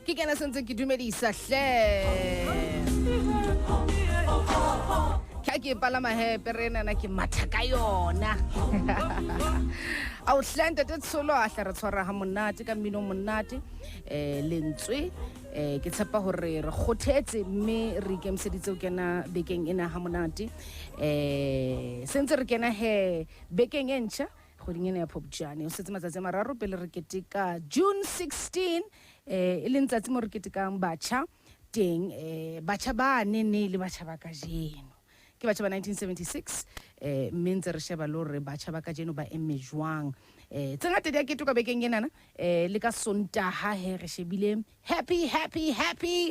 Ke kena sentse ke dumedisa hle. Ke palama hepe rena na ke matha ka yona. Au hlanda solo a hla re tshwara ha monate ka mmino monate lentswe ke tshepa hore re kgothetse mme re ikemiseditse o kena bekeng ena ha monate sentse re kena he bekeng entsha kgoding ena ya Phupjane o setse matsatsi a mararo pele re keteka June 16 e leng tsatsi mo re ketekang batjha teng batjha ba nene le batjha ba kajeno ke batjha ba 1976 mme re sheba lore batjha ba kajeno ba emme jwang tsengate dia ketuka bekeng enana le ka sontaha he re shebile happy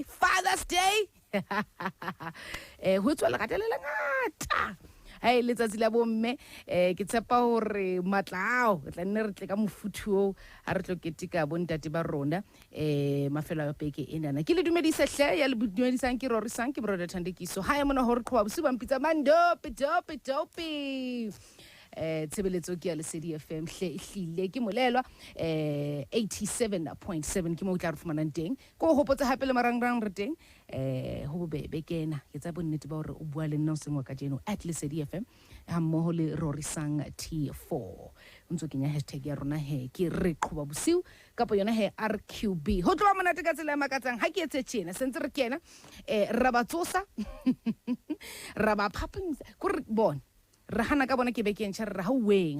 Father's Day ho tswa le gatelela ngata hai letsatsi la bomme ke tshepa hore matlao tla nne re tle ka mofuthu a re tlo ketika bontate ba rona mafelo a peke enana ke le dumedisa hle ya le dumedisang ke Rorisang ke brother Thandekiso ha ya mona hore Qhoba Bosiu ba mpitsa dope tsebeletso ke ya Lesedi FM hle ehlile ke molelwa 87.7 ke mo tla re fumanang teng ko hopotsa hape le marangrang re teng ho bobebe kena ke tsa bonnete ba hore o bua le nna o sengwa ka jeno at Lesedi FM ha mmoho le Rorisang T4 ntse kenya hashtag ya rona he ke re Qhoba Bosiu kapo yona he RQB ho tloa monate ka tsela ya makatsang ha ke etse tjena sentse re kena ra ba tsosa ra ba phapamisa ko re bona rahana ka bona ke bekeng tshare ra haweng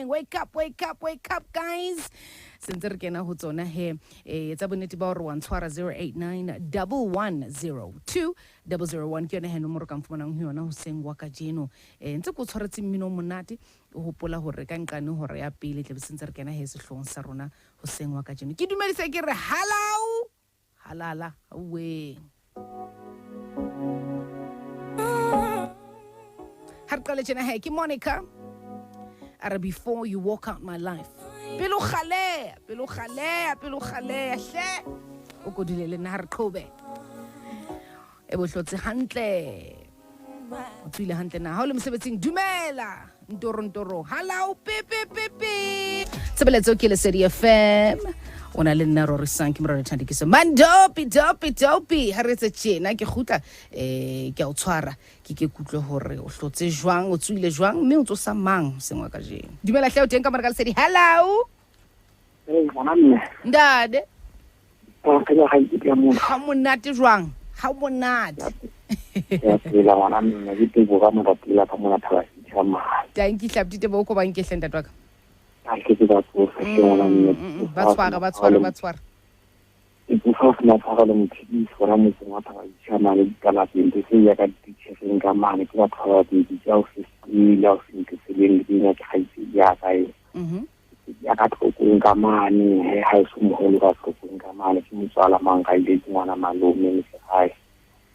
wake up guys sentse re kena ho tsona he tsa bonnete ba hore wa ntshwara 0891102001 ke yona he nomoro ka mfumanang ho yona ho sengwa ka jeno ntse ko tshwaretse mmino monate o hopola hore ka nqane hore ya pele tle sentse re kena he sehlong sa rona ho sengwa ka jeno ke dumedisa ke re halala haweng Harqale tjena he ke Monica are before you walk out my life pelo khale hle o kodile le nna re Qhobe e bohlotse hantle o tswile hantle na ha o le mosebetsing dumela ntoro hello pepe tsebeletso ke Lesedi FM ona le nna Rorisang ke moralo Thandekiso dope ha re tse tjena ke khutla ke a o tshwara ke kutlwe hore o hlotse jwang o tswile jwang mme o tsosa mang sengwa ka jeno dumela hle o teng ka mara ka Lesedi hello monane ndade o ke ya haiti ya mona ha monate jwang ha monate ya tsela monane ne ke tebo ka mona tsela ka mona thaba ya ma thank you hlaptite bo ko bang ke hlenda twaka ke ba tso se monane ba tshwara e bufa funa fara le motho fora mo tswa thaba ya ma le kana pente se ya ka ditsheng ka mane ke ba tshwara di ja o se la o se ke se le dina ke haitsi ya kae ya ka tlhokong ka mane he ha se moholo ka tlhokong ka mane ke motswala manga ile tswana malome le se hae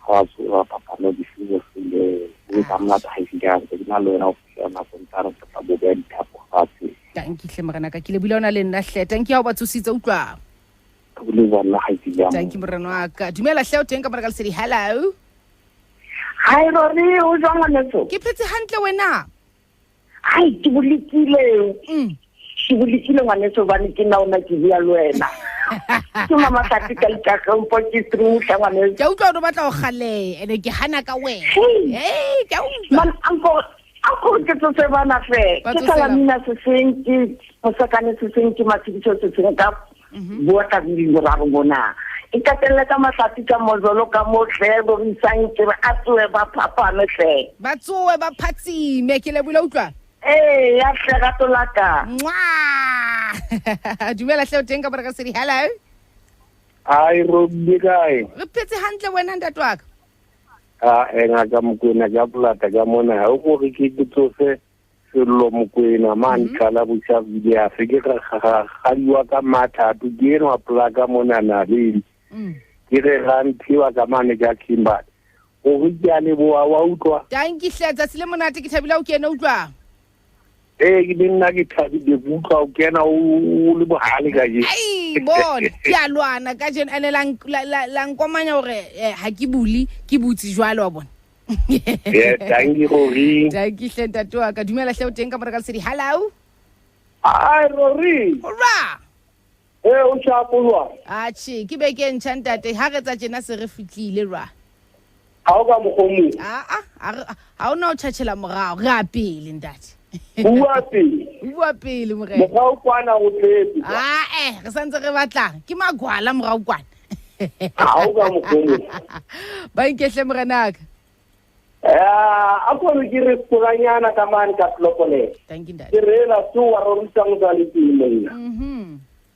ha tswa papa no di fizo le ka mna haitsi ya ke na lo na o fela na kontara ka bo be di thapo fatse thank you hle magana ka ke le bula ona le nna hle thank you ha ba tsositse utlwa le bona haitsi ya thank you morena wa ka dumela hle o teng ka mara ka Lesedi hello hi Rori o jwang letso ke phetse hantle wena ai ke bulikile ngwaneso bane ke na ona ke bua le wena ke mama sati ka ka mpo ke trutla ngwaneso ke utlwa o batla o gale ene ke hana ka wena ke man anko ke tse bana fe ke sala mina se senki o sakane se senki mathibiso se senka bua ka bili ra bona e ka tella ka masati ka mozolo ka mohle bo Rorisang ke ba atwe ba papa no hle ba tsoe ba phatsi me ke le bula utlwa ya hlera tolaka dumela hle o teng ka mara ka Lesedi hello ai robbi kae re phetse hantle wena ntatwaka nga ka mokwena ka plata ka mona ha o re ke tsose sello mokwena man kala busa video se ke ga liwa ka matha tu ke no plaka mona na le ke re rantiwa ka mane ka kimba o re ya le boa wa utlwa thank you hle tsa sele monate ke thabila o kena utlwa ke dinna ke thabile buka o kena o le bohale ka je bona ke a lwana ka jeno ane lang komanya hore ha ke buli ke butsi jwalo wa bona thank you Rori thank you hle ntate wa ka dumela hle o teng ka mara ka Lesedi hello ai Rori ora o shapolwa Atjhe ke be ke ntšhantate ha re tsa tjena se re fitlile rwa ha o ka mogomo ha o na o tšhatšhela morago re a pele ntate bua pele morena mokgwa o kwana go tletse re santse re batlang ke magwala morao kwana ha o ka mogomo ba nkehle morenaka a kgone ke re tsolanyana ka mane ka tlopole ke reela so wa rorisang tsa le pele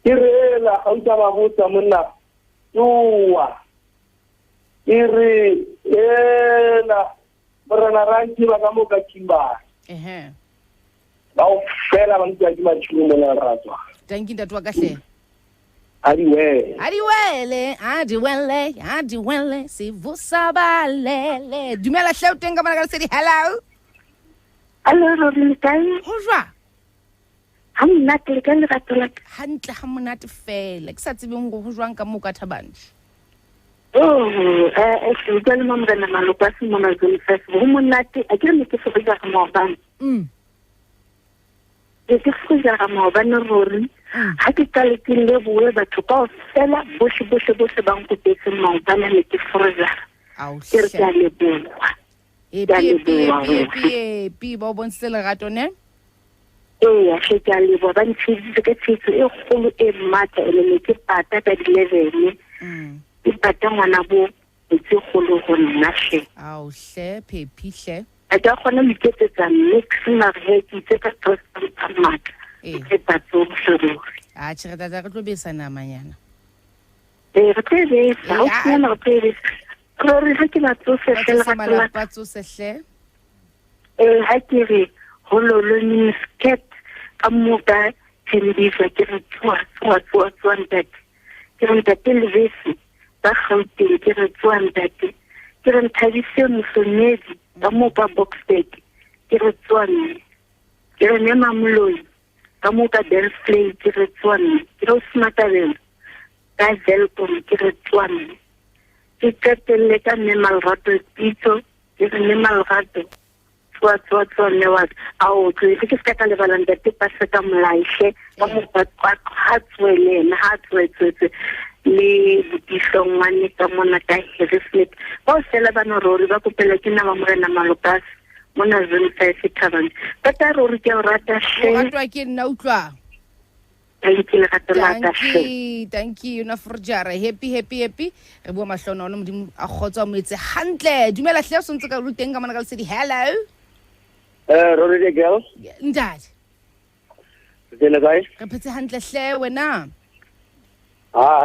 ke reela ga o tsa ba botsa monna tsoa ke re ela morena rantsi ba ka mo ka Qhoba ba o fela ba ntse ke matšhumo mo la ratswa ntate wa kahle adiwele sivusabalele dumela hle o teng ka mana ka lesedi hello Rori kae ho jwa ha monate le ka lerato la ka hantle ha monate fela ke sa tsebeng go jwang ka mo ka thabantse se utlwa le mamorena maloko a semona zone five go monate a ke re me ke fokotsa ga maobane ke fokotsa ga maobane Rori ha ke kale ke leboe batho ka fela bohle ba nkopetse maobane le ke fokotsa ke re ka leboa pi ba bonse lerato ne a ke ka leboa ba ntsheditse ka tshetso e kgolo e matla e le ke pata ka di-11 ke pata ngwana bo etse kgolo go nna hle hle phephihle a ka kgona ho iketsetsa mix mareki tse ka tsa matla ke patso bohloko tjhe re tlo besa namanyana re tlo besa o tsena re tlo besa Rori ha ke batsofe fela batsofe hle ha ke re hololo ni sket ka moka tshedisa ke re tswa ntate ke re ntate le bese ba gauteng ke re tswa ntate ke re nthabise mosonedi ka moka Boxburg ke re tswa ke re nema moloi ka moka Delplay ke re tswa ke re Smartabel ka Velcom ke re tswa ke qetelle ka nema Lerato pitso ke re nema Lerato tswa lewa a o ke se ka lebala ntate pase ka molaishe ka moka ha tswelena ha tswetse le butihlong mane ka mona ka Harrismith ba o sela bana Rori ba kopela ke na ba morena malopasi mona zone 5 Thabang ba ta Rori ke o rata she o ratwa ke nna utlwa thank you na forjara happy re bua mahlono ona modimo a kgotsa mo etse hantle dumela hle o sontse ka ruteng ka mana ka lesedi hello Rori the girl ndadi tsela guys re phetse hantle hle wena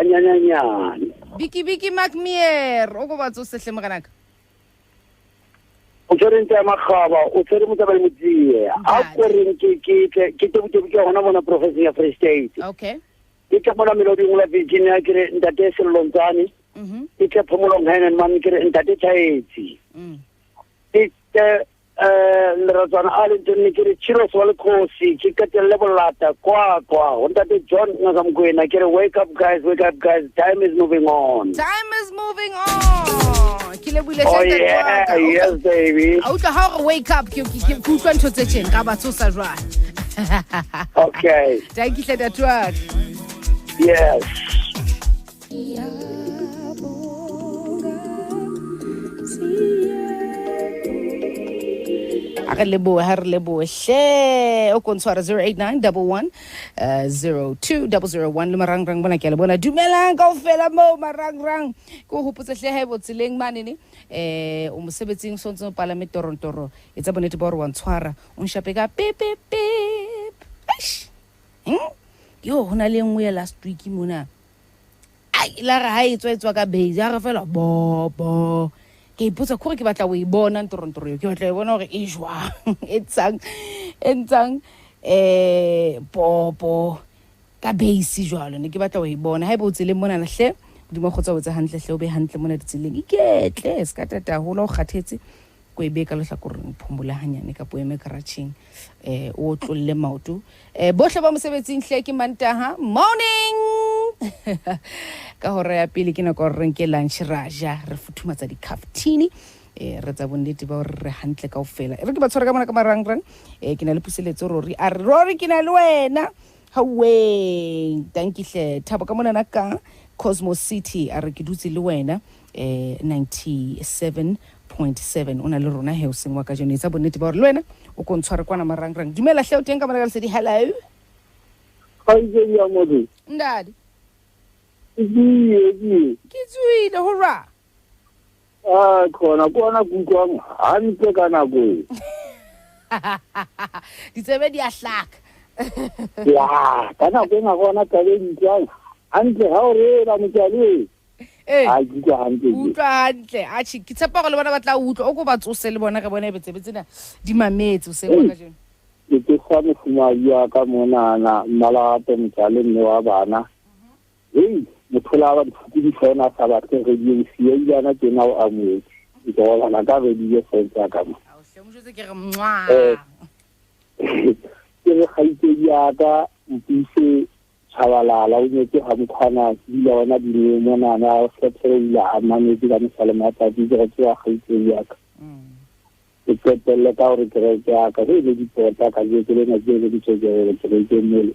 nyanya biki macmier o go batso sehle moganaka o tsere ntse magaba o tsere mo taba le motsie a koreng ke tebutse gona bona professor ya Free State okay ke ka bona melodi ngula Virginia ke re ntate Selontsane ke ka phomolong hanen man ke re ntate Thaetsi ke leratswana a le ntenne ke re Chiros wa lekgosi ke katelle bolata kwa ntate John Ngakamkwena ke re wake up guys time is moving on ke le buile yes baby out how wake up ke utlwa ntho tse tjena ka batho sa jwang okay thank you tatwa yes re leboe hle o kontshwara 0891102001 le marangrang bona ke le bona dumelang kaofela mo marangrang ko hopotse hle ha botseleng manene o mosebetsing sontse o palame torontoro etsa bonete ba re wa ntshwara o nshape ka pip yo hona le ngwe last week mona ai la ga ha etswa ka base ga re fela bo ke ipotsa gore ke batla o e bona ntorontoro ke batla e bona gore e jwa entsang popo ka base jwalo ne ke batla o e bona ha e botse le mona hle dimo go tsawetsa hantle hle o be hantle mona ditseleng iketle ska tata hola o kgathetse ko e be ka lohla gore mphomola hanyane ka poeme karaching o tlolle maoto bohle ba mosebetsing hle ke Mantaha morning ka hore ya pele ke nako re nke lunch raja re futhumatsa di caftini re tsa bonnete ba hore re hantle kaofela re ke ba tshwara ka mona ka marangrang ke na le puseletso Rori a Rori ke na le wena hawe tankihle Thabo ka mona na ka Cosmos City a re ke dutse le wena 97.7 ona le rona he o sengwa ka jone tsa bonnete ba re le wena o ko ntshware kwana marangrang dumela hle o teng ka mona ka lesedi hello Hayi ya modi. ndadi Ke ke tswile hora khona kukwang hantle kana go. ditsebe di a hlaka Ya, kana go nga gona ka le ntjang. Hantle ha o re ra motjali. A ke hantle. utlwa hantle a ke tshepa go le bona ba tla utlwa o go ba tsose le bona ka bona e betsebetsena di mametse o sengwa ka jone Ke kgone fuma ya ka mona na mala te motjali mme wa bana. Mothola ba di fona sa ba ke re di siya yana ke na o amu. Ke go na ka be di se tsa ka mo. a o hle mo jetse ke re mwa Ke re gaite ya ka mpise chabalala o nyetse ha mkhwana dile ona di ne mona na fetela amane di ka msalama ta di re tswa gaite ya ka. Ke tsetela ka re ke ya ka re di porta ka je ke le na je di tsogere ke mmele.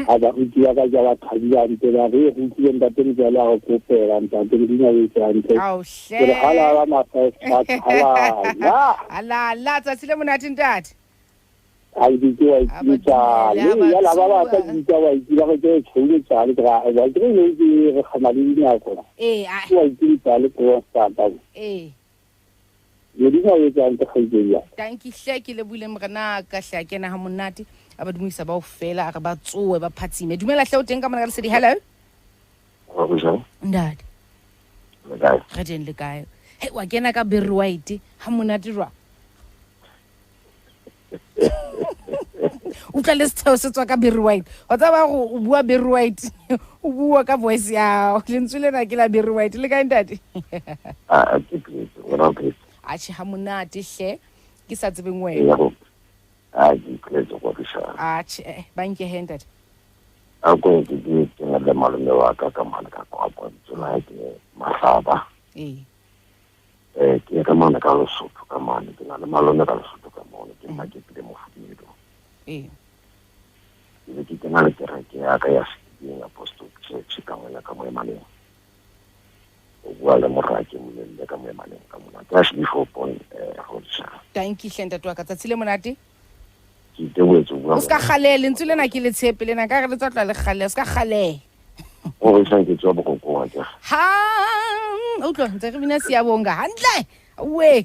Aba uti ya ka ja ba thadiya nte ba re go tlile nda teng jala go kopela nta ke di nya e tsante. a o Ke hala hle ba ma fa hala. ala tsa tsile monate ntate Ai di wa itsa le ya la ba ta di tsa wa itsa ga ke tshole tsa le ga wa ke le di re khama le di na ko wa itsa le ko sa ta le di ga e tsante khide ya tanki hle ke le buile mrena ka hla kena ha monate a ba dumisa ba o fela a re ba tsoe ba phatsime dumela hle o teng ka mona ka lesedi hello Rorisang ndadi ga ga den le kae he wa kena ka berry white ha monate jwa o tla le setheo se tswa ka berry white o tsaba go o bua berry white o bua ka voice ya le ntsule na ke la berry white le ka ntate ke please ora please a ha monate hle ke sa tsebeng wena ke please go risha a ba nke handed a go ke na le malome wa ka ka mana ka kwa kwa tsona ke masaba ke ka mana ka lo sotho ka mana ke na le malome ka lo sotho ka mana ke ma ke pele mo fudido ke na le ke ya ka ya sitting apostle church ka mona ka mo emaneng o bua le morake mo le ka mo emaneng ka mona ka shi before point Rorisang thank you hle ntate wa ka tsatsile monate ke tebetse o ska khalele ntsule na ke le tshepe le na ka re le tsa tla le khale o ska khale o re ke tswa bokoko wa ka ha o tlo ntse re bina sia bonga hantle we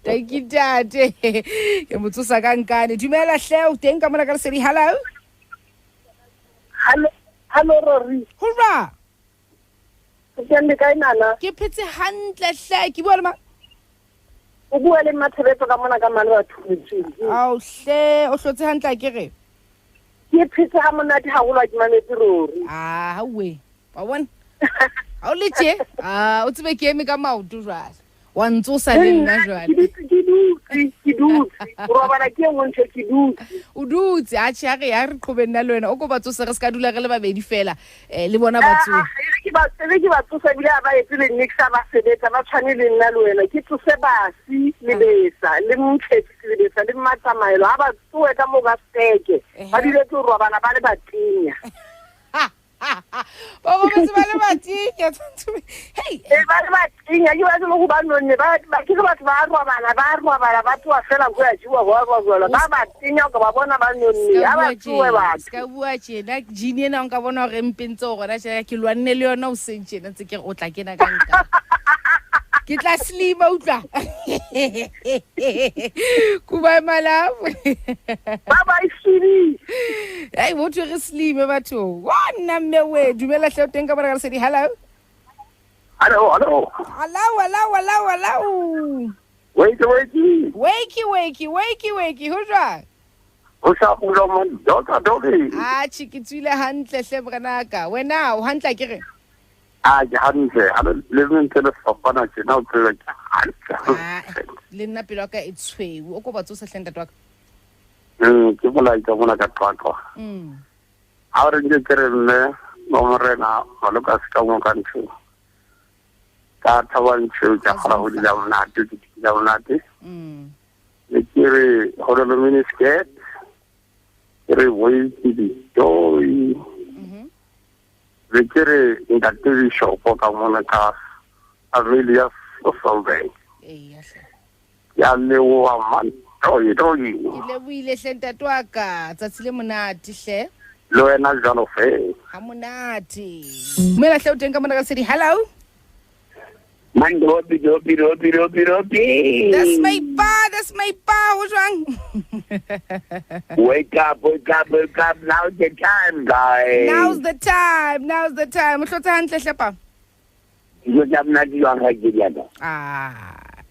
thank you tate ke motsosa ka nkane dumela hle o teng ka mona ka lesedi hello Hello Rory hurra ke le kae nana ke phetse hantle hle ke bua le mang o bua le Mathebetso ka mona ka mane wa thutse au hle o hlotse hantle ke re ke phetse ha monate ha go lwa ke mametse Rory we wa bona ha o le tje o tsebe ke eme ka maoto jwale wa ntsosa le nna jwale ke dutse robala ke ngwe ke dutse o dutse a tshya re ya re qhobe nna le wena o go ba tsose re ska dula re le babedi fela le bona ba tsoe ke ba tsosa bile ba etse le nixa ba sebetsa ba tshwane le nna le wena ke tsose basi le besa le mthetsi le besa le matsamaelo ha ba tsoe ka mo ba steke ba dile ke robala ba le batinya ba go se ba le batinya hey ba le batinya ke ba go ba nonne ba ke ba robala ba tsoa fela go ya jiwa ba batinya ka ba bona ba nonne ha ba tsoe ba ska bua tjena jini ena nka bona gore mpentse go gona tjena ke lwanne le yona o sentjena tse ke o tla kena ka nka ke tla slima utla kuba malafu baba isiri hey mo tshwere slime batho wa nna mme we dumela hle o teng ka bona ka lesedi hello hello wakey ho jwa o sa bula mo doki a tshikitswile hantle hle branaka wena o hantla ke re ke hantle a le ntse le fapana tsena o tsela ke hantle le nna pelo ka e tshweu o go ba tsosa hle ntate wa ka ke bola ka bona ka twatwa a re nke kere nne mo morena go le ka ska mo ka ntse ka thawan tsheu ka fara go dila monate le kere go le miniskirt re way di joy le kere Thandekiso ka mona ka a really a so bad ya le wa man joy ke lebohile hle ntate wa ka tsatsi le monate hle le wena jalo fe ha monate mela hle o teng ka mona ka sedi hello man robi that's my pa what's wrong wake up now's the time guys now's the time o hlotsa hantle hle pa yo jamna di wa ga ke diana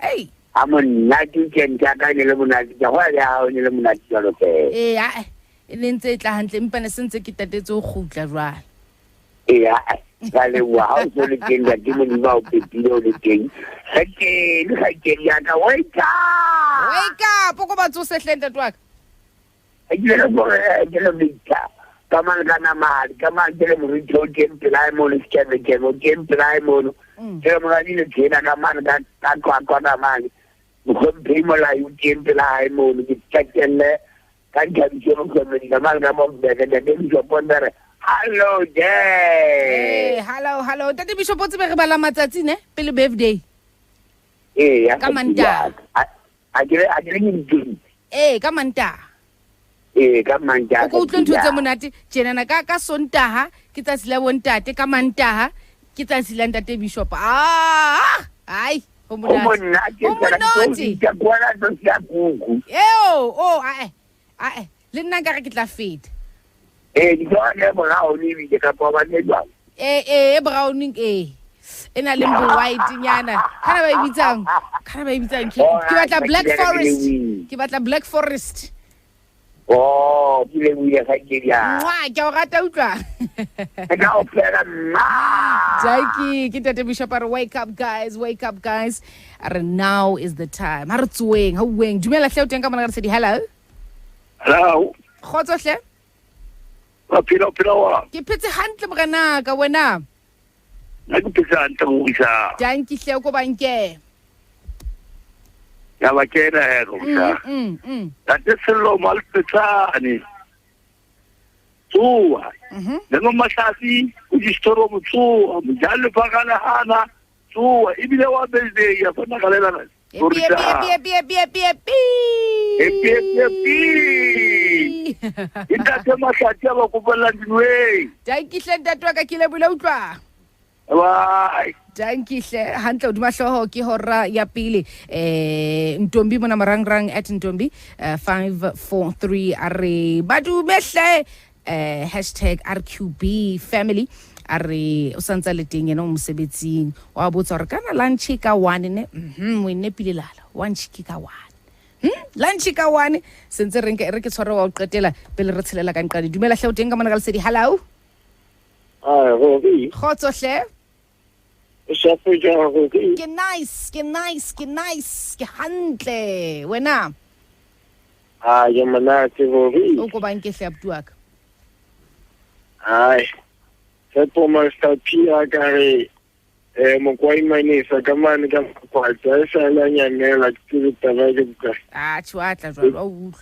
hey amonna ke ka ne le monate ja wa ya ne le monate jalo fe a le ntse tla hantle mpa ne sentse ke tatetse go gutla jwale Dale wow so le teng ya dimo di ba o pepilo le teng ga ke ya ka wake up go ba tsose hle ntate wa ka ke le bita kama kana mali kama ke mo ri jo ke mpela mo le skebe ke mo ke mpela mo ke mo ga ni le tshena ka man ka kwa na mali mo go mo la yu ke mpela mo ke tshakelle ka ga di mo ko me ka mal ga mo be ke di jo pondere hello day hello tate Bishop o tsebe re bala matsatsi ne pele birthday ya ka manta a dire ni ding ka manta ka manta go utlwe ntho tse monate tjenana ka sontaha ke tsatsi la bontate ka mantaha ke tsatsi la ntate Bishop ai ho monate ka bona to sia kuku le nna ka re ke tla feta di tsone morao ni bi ka pa ba ne jwa browning ena le mbo white nyana kana ba ibitsang ke batla black forest ke le buya ga ke ya ke o rata utlwa ka o plera Jackie ke tate Bishop are wake up guys are now is the time ha re tsuweng ha uweng dumela hle o teng ka mona ka sedi hello khotso hle Pilo wa. Ke phetse hantle morena ka wena. Na ke phetse hantle go isa. Danki hle go banke. Ya ba ke na go isa. Ta te selo mal petsane. Tsuwa. Lengo masasi o di storo mo tsuwa, mo jalo pa kana hana. Tsuwa ibile wa birthday ya fana kalela na. Ita te masati ba go bolla dinwe. Danki hle ntate wa ka ke le bula utlwa. Bye. Danki hle hantle o dimahloho ke hora ya pele Ntombi mona marangrang at Ntombi 543 are badume hle #RQB family are o santsa le teng ena o mosebetsing wa botsa re kana lunch ka 1 ne o nepile lala lunch ka 1 lunch ka 1 sentse re ke tshware wa o qetela pele re tshelela ka nqadi dumela hle o teng ka mona ka lesedi hello Robi. khotso hle ke nice ke hantle wena ya manate Robi. o go banke hle abtuaka Ai. Se toma sta pia kare mo kwa imanisa kama ni kama kwa tsa la nyanela ke taba ke ka. Tshwatla jwalo a utlwa.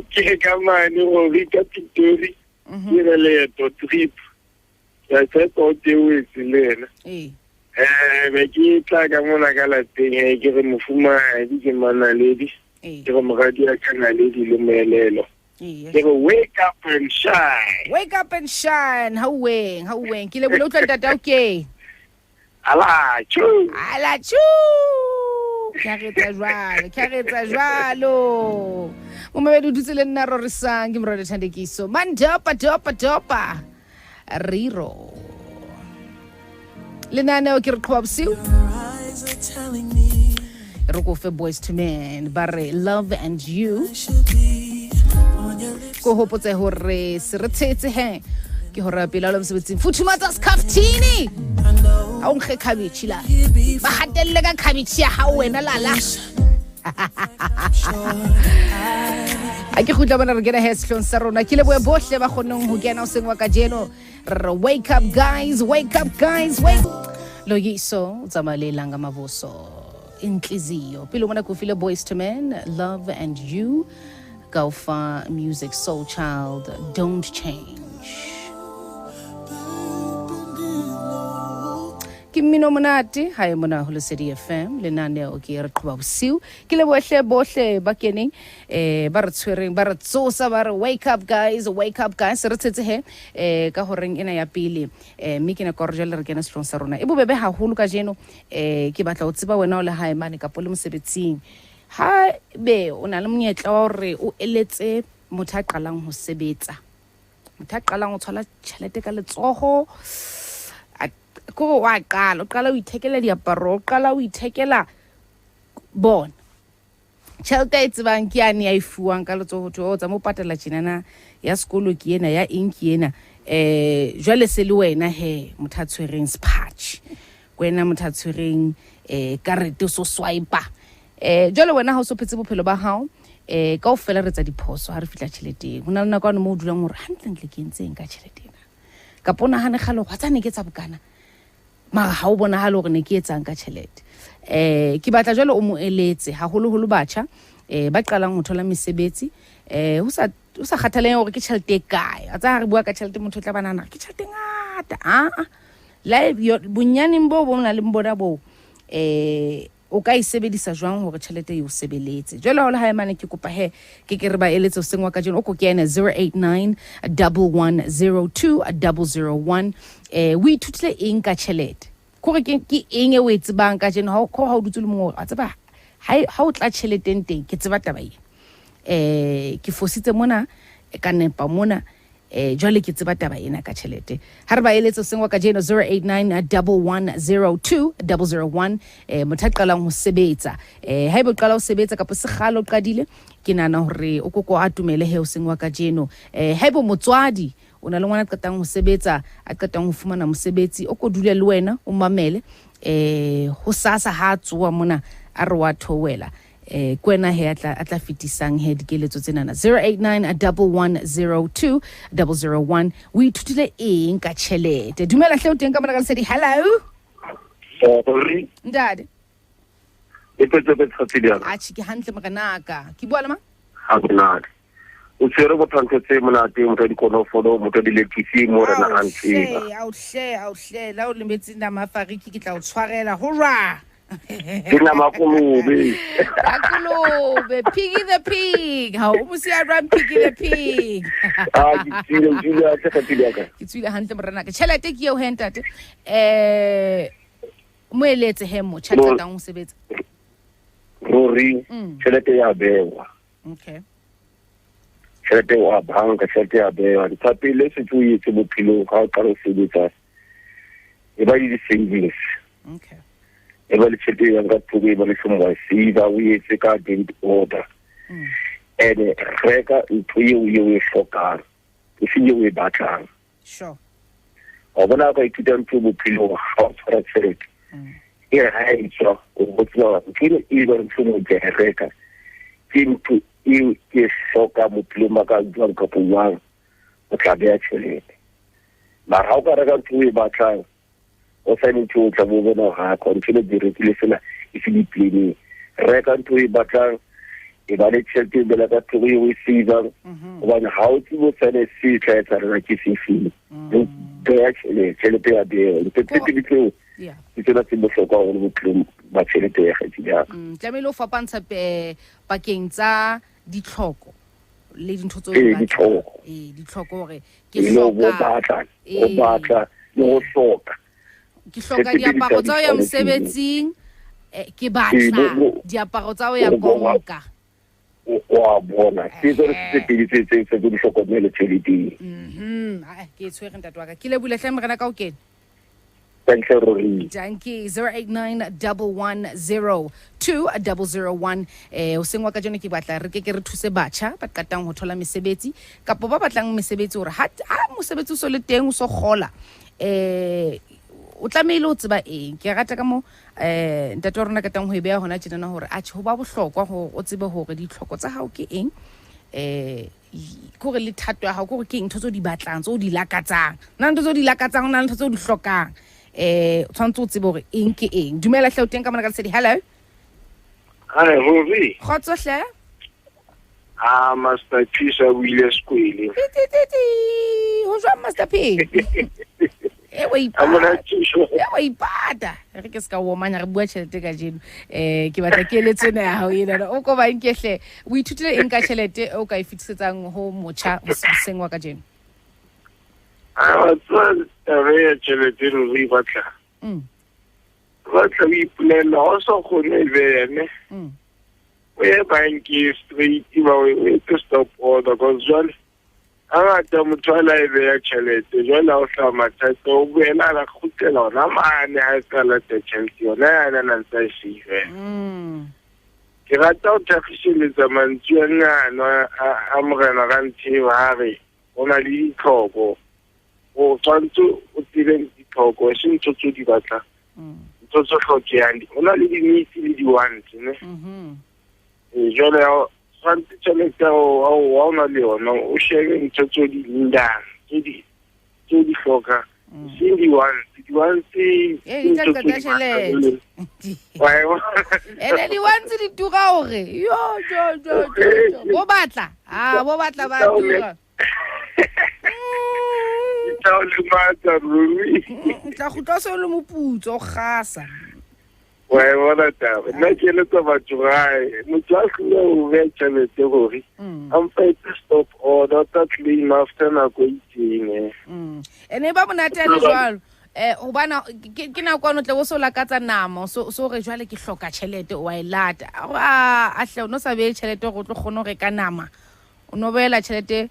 Ke kama ni go rika titori. Ira le to trip. Ya se to te we silena. Be ke tla ka mona ka la teng ke re mofuma di ke mana ledi. Ke go mogadi ya kana ledi le moelelo. They go wake up and shine. How weng. Ke le bolo tla tata okay. Ala chu. Ka retsa jwalo. Mo me du dutse le nna Rorisang ke mrode Thandekiso. Man dopa. Riro. Lenane o ke re Qhoba Bosiu. Re go fe boys to men, bare love and you. Go hopotse hore se re tshetse he ke hore pela lo msebetsing futhumatsa skaftini a o nkge khabetshi la ba hatelle ka khabetshi ya ha wena lala a ke khutla bona re gena heslon sa rona ke le boe bohle ba khonong ho kena o sengwa ka jeno wake up guys lo yiso tsamalelanga mavoso inhliziyo pilo mona ku file boys to men love and you Gaufa Music, Soul Child, Don't Change. Ke mmino monate ha e mona ho Lesedi FM lenaneo ke re Qhoba Bosiu ke le bohle ba keneng ba re tshwereng ba re tsosa ba re wake up guys re tsetse he ka horeng ena ya pele mme ke na ka re jela re kena sehlong sa rona e bobebe haholo ka jeno ke batla o tseba wena o le hae mane ka pole mosebetsing ha be o na le monyetla wa hore o eletse motho a qalang ho sebetsa motho a qalang ho thola tjhelete ka letsoho ko wa qala o qala o ithekela diaparo o qala o ithekela bona tjhelete e tsebang ke yane ya ifuwang ka letsoho o tsa mo patala tjinana ya sekolo ke ena ya inki ena jwale se le wena he motho a tshwereng spatch wena motho a tshwereng karete so swiper jwale wena ha o so phetse bophelo ba hao ka o fela re tsa diphoso ha re fitla tjheleteng hona le nakwana mo o dulang hore hantle ke ntseng ka tjheleteng ka pona hane khalo wa tsane ke tsa bokana ma ha o bona ha le hore ne ke etsang ka tjhelete ke batla jwale o mo eletse haholo batjha ba qalang ho thola mesebetsi ho sa kgathaleng hore ke tjhelete e kae a tsa re bua ka tjhelete motho tla banana ke tjhelete ngata la bonyaneng bo bona le mbona bo o ka isebedisa jwang hore tjhelete e o sebeletse jwale ha le ha mane ke kopa he ke re ba eletse o sengwa ka jeno o ko kena 089 1102 001 o ithutile eng ka tjhelete kore ke eng e o e tsebang ka jeno ha o dutse le mongwe a tseba ha o tla tjheleteng teng ke tseba taba ke fositse mona ka nepa mona jwale ke tseba taba ena ka tjhelete ha re ba eletse o sengwa ka jeno 089 1102 001 motho a qalang ho sebetsa ha ebe o qala ho sebetsa kapo se kgalo o qadile ke nana hore o koko a tumele he o sengwa ka jeno ha ebe motswadi o na le ngwana a qetang ho sebetsa a qetang ho fumana mosebetsi o ko dule le wena o mamele ho sasa ha tsoa mona a re wa thowela kwena he atla fitisang he dikeletso tsenana 089 1102 001 o ithutile eng ka tjhelete dumela hle o teng ka mona ka Lesedi hello sorry ndade e petse tsatsidiana ke hantle makanaka ke bua le mang ha bonate o tsere go tantse monate mo di kono fodo mo di letisi mo rena hantle a o hle la o lemetse na mafariki ke tla o tshwarela hurra Kina makolobe. Makolobe, Piggy the pig. How almost I run Piggy the pig. It's really handsome ranaka. Shall I take your hand at Mwelete hemo chata down sebet. Rori, chelete ya bewa. Okay. Chelete wa banka, chelete ya bewa. Tapile se tu yetse bophelo ka ka sebetsa. E ba di savings. Okay. Eba le tshete ya ga thube ba le shumwa siba o yetse ka debit order ene reka nthuye o ye o hloka o finye o e batlang sure o bona ka ithuta ntho bophelo ha o tshwara tshete e ha e tswa o botswa ke e ba ntho mo je reka ke ntho e ke hloka bophelo maka jwang ka puwang o tla bea tshete ba ha o ka reka ntho e batlang o sane ntho tla bo bona ha continue directly sena if you play reka ntho e batlang e ba le tshete bela ka tloe o siza o bona ha o tlo sane se tla etsa re ke se feel the actually tshete ya de le tshete bitlo yeah ke tsela tse bohlokwa go le bophelo ba tshete ya ga tlamelo fapantsha pakeng tsa ditlhoko le dintho tso ditlhoko hore ke hloka o batla le go hloka ke hloka diaparo tsa ya mosebetsing ke batla diaparo tsa ya bonka wa bona ke tsere tse tse di hlokomele tshediti ke tshwere ntate wa ka ke le bule hle mrena ka o kene thank you 089 1102 001 o sengwa ka jone ke batla re ke re thuse batjha ba qatang ho thola mesebetsi kapo ba batlang mesebetsi hore ha mosebetsi o so le teng o so gola o tlamehile o tseba eng ke rata ka mo ntate rona ka tang ho e beya hona tjena hore a ho ba bohlokwa ho o tsebe hore ditlhoko tsa hao ke eng kore le thato ya hao kore ke eng ntho tso di batlang tso di lakatsang na ntho tso di lakatsang na ntho tso di hlokang o tshwantse o tsebe hore eng ke eng dumela hle o teng ka mona ka Lesedi hello hi Rory khotso hle Master P sa buile sekwele. Ho jwa Master P. Wa ipata re ke ska wo manya re bua tšhelete ka jeno ke batla ke eletsone ya hao ena o ko ba nkehle o ithutile eng ka tšhelete o ka e fitisetsang ho motjha o seng wa ka jeno re tšhelete re batla batla o ipulela o so kgone bene o ye banki straight ba o etse stop order because jwale hangata motho a la e beya tšhelete jwale o hlaya mathata o boela a kgutlela ona mane a ka lata tšhelete yona yana na ntse a seive ke rata o thagišeletsa mantswe a ngano a morena ga ntheba a re o na le ditlhoko o tshwanetse o tsebe ditlhoko e se ntho tse di batla ntho tse tlhokeyang o na le di-needs le di-wants ne jwale tshwanetse tšhelete wa o na le yona o shebe ntho tse di lindang tse di hloka seng di-wants ene di-wants di tura hore bo batla ba tura tla le matsa ruri tla go tla se le moputso o gasa wa bona taba nna ke le tsa batho gae motho a hlile o beya tšhelete gore amfaetse stop order ta claim after nako itseng ene ba monate le jwalo hobana ke nako ano tle o so lakatsa nama so re jwale ke hloka tšhelete wa e lata a hle o no sa beye tšhelete go tlo kgone go reka nama o no beela tšhelete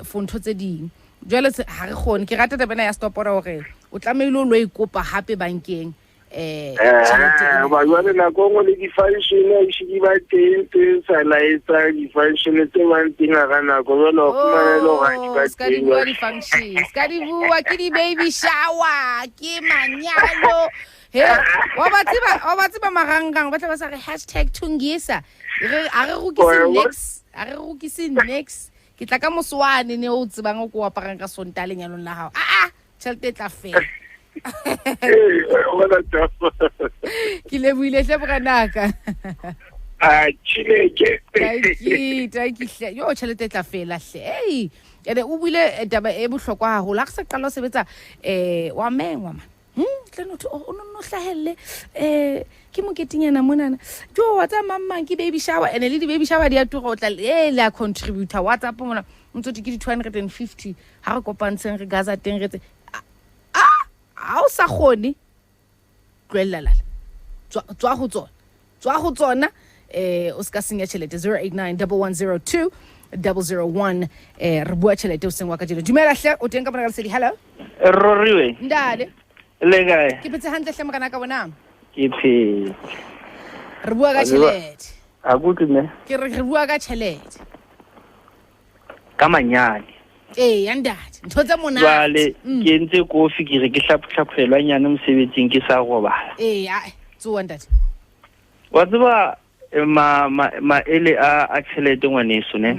for ntho tse ding jwale ha re kgone ke rata tabena ya stop order gore o tlameile o lo ikopa hape bankeng ba jwale nako ngwe le di-function a ise di ba teng tse sa laetsa di-function tse bang teng a ka nako jwale o fumanele ga di ba ska di bua di-function ska di bua ke di-baby shower ke manyalo wa ba tseba marangrang ba tla ba sa re #Thungisa a re rukise next ke tla ka moswane ne o tsebang o ko aparang ka sonta lenyalong la hao tšhelete tla fela ke lebohile hle bokanaka yo tšhelete tla fela hle ene o buile taba e bohlokwa haholo a re sa qala o sebetsa wa mengwa man o no hlahelle ke moketinyana monana jo wa tsa mamang ke baby shower ene le di baby shower di a tura o tla le a contributor WhatsApp mona ntse ke di 250 ha re kopantsheng re gaza teng re tse a o sa khone tloelala tswa go tsona o ska senya tšhelete 0891102001 re bua tšhelete o sengwa ka jeno dumela hle o teng ka bona ka lesedi hello Roriwe ndale le kae ke petse hantle hle mogana ka bonang ke phe re bua ka tšhelete a gutme ke re bua ka tšhelete ka manyane ya ndate ntho tse monate jwale ke ntse kofi ke re ke hlaphlaphelwa nyane mosebetsing ke sa robala tsoa ndate wa tseba maele a tšhelete ngwaneso ne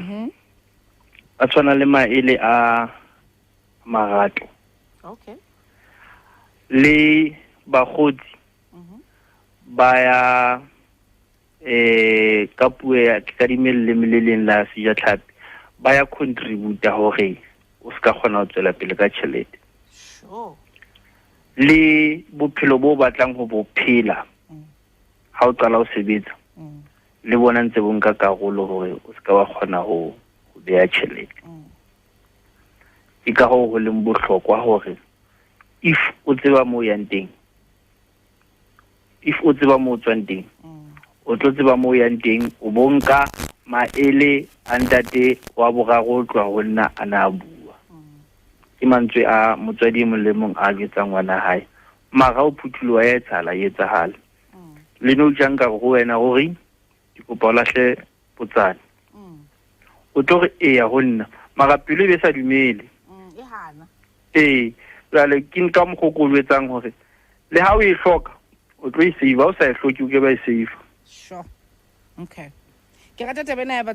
a tshwana le maele a marato okay le bagotsi ba ya ka puo ya ka dimelle meleleng la seja tlhapi ba ya contribute hore o ska khona ho tswela pele ka tšhelete sure le bophelo bo batlang ho bophela ha o qala o sebetsa le bona ntse bo nka karolo hore o ska ba khona ho beya tšhelete ke ka ho leng bohlokwa hore if o tseba mo yang teng if o tseba mo tswang teng o tlo tseba mo yang teng o bonka maele a ntate wa boraro tlwa ho nna ana bua ke mantswe a motswadi mo le mong a jetsang ngwana hae mara o phuthulo ya etsala etsahala le no janga go wena hore ke kopa lahle potsana o tlo re ya ho nna mara pele be sa dumele e hana jale ke nka mokgokolo etsang hore le ha o e hloka o tlo e save o sa e hloki o ke ba e save sure okay ke rata tabena